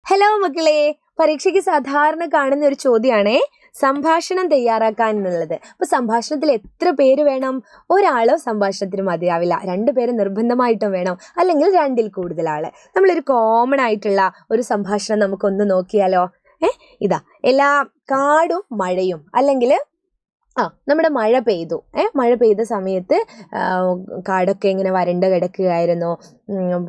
Hello മക്കളെ, പരീക്ഷയ്ക്ക് സാധാരണ കാണുന്ന ഒരു ചോദ്യമാണേ സംഭാഷണം തയ്യാറാക്കാൻ എന്നുള്ളത്. അപ്പൊ സംഭാഷണത്തിൽ എത്ര പേര് വേണം? ഒരാളോ സംഭാഷണത്തിന് മതിയാവില്ല, 2 പേര് നിർബന്ധമായിട്ടും വേണം, അല്ലെങ്കിൽ 2-ൽ കൂടുതൽ ആള്. നമ്മളൊരു കോമൺ ആയിട്ടുള്ള ഒരു സംഭാഷണം നമുക്കൊന്ന് നോക്കിയാലോ? ഇതാ, എല്ലാ കാടും മഴയും, അല്ലെങ്കിൽ നമ്മുടെ മഴ പെയ്തു. മഴ പെയ്ത സമയത്ത് കാടൊക്കെ ഇങ്ങനെ വരണ്ട് കിടക്കുകയായിരുന്നു,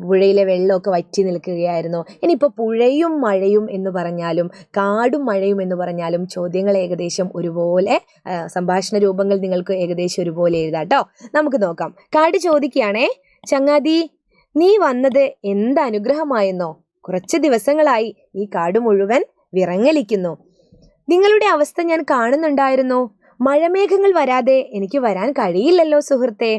പുഴയിലെ വെള്ളമൊക്കെ വറ്റി നിൽക്കുകയായിരുന്നു. ഇനിയിപ്പോൾ പുഴയും മഴയും എന്ന് പറഞ്ഞാലും കാടും മഴയും എന്ന് പറഞ്ഞാലും ചോദ്യങ്ങൾ ഏകദേശം ഒരുപോലെ, സംഭാഷണ രൂപങ്ങൾ നിങ്ങൾക്ക് ഏകദേശം ഒരുപോലെ എഴുതാട്ടോ. നമുക്ക് നോക്കാം. കാട് ചോദിക്കുകയാണേ, ചങ്ങാതി നീ വന്നത് എന്ത് അനുഗ്രഹമായെന്നോ? കുറച്ച് ദിവസങ്ങളായി ഈ കാട് മുഴുവൻ വിറങ്ങലിക്കുന്നു. നിങ്ങളുടെ അവസ്ഥ ഞാൻ കാണുന്നുണ്ടായിരുന്നു. മഴമേഘങ്ങൾ വരാതെ എനിക്ക് വരാൻ കഴിയില്ലല്ലോ സുഹൃത്തെ.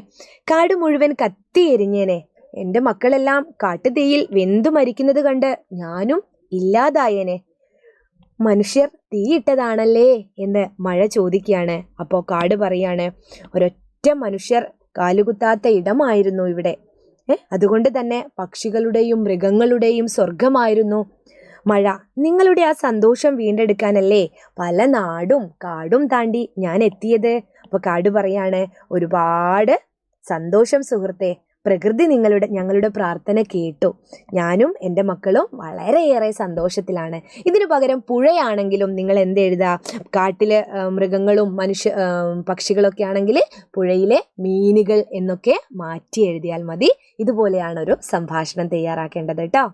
കാട് മുഴുവൻ കത്തിയെരിഞ്ഞേനെ. എൻ്റെ മക്കളെല്ലാം കാട്ടുതീയിൽ വെന്തു മരിക്കുന്നത് കണ്ട് ഞാനും ഇല്ലാതായേനെ. മനുഷ്യർ തീയിട്ടതാണല്ലേ എന്ന് മഴ ചോദിക്കുകയാണ്. അപ്പോൾ കാട് പറയാണ്, ഒരൊറ്റ മനുഷ്യർ കാലുകുത്താത്ത ഇടമായിരുന്നു ഇവിടെ. അതുകൊണ്ട് തന്നെ പക്ഷികളുടെയും മൃഗങ്ങളുടെയും സ്വർഗമായിരുന്നു മഴ. നിങ്ങളുടെ ആ സന്തോഷം വീണ്ടെടുക്കാനല്ലേ പല നാടും കാടും താണ്ടി ഞാൻ എത്തിയത്. അപ്പൊ കാട് പറയാണ്, ഒരുപാട് സന്തോഷം സുഹൃത്തെ. പ്രകൃതി ഞങ്ങളുടെ പ്രാർത്ഥന കേട്ടു. ഞാനും എൻ്റെ മക്കളും വളരെയേറെ സന്തോഷത്തിലാണ്. ഇതിനു പകരം പുഴയാണെങ്കിലും നിങ്ങൾ എന്തെഴുതാ? കാട്ടിലെ മൃഗങ്ങളും പക്ഷികളൊക്കെ ആണെങ്കിൽ പുഴയിലെ മീനുകൾ എന്നൊക്കെ മാറ്റി എഴുതിയാൽ മതി. ഇതുപോലെയാണ് ഒരു സംഭാഷണം തയ്യാറാക്കേണ്ടത് കേട്ടോ.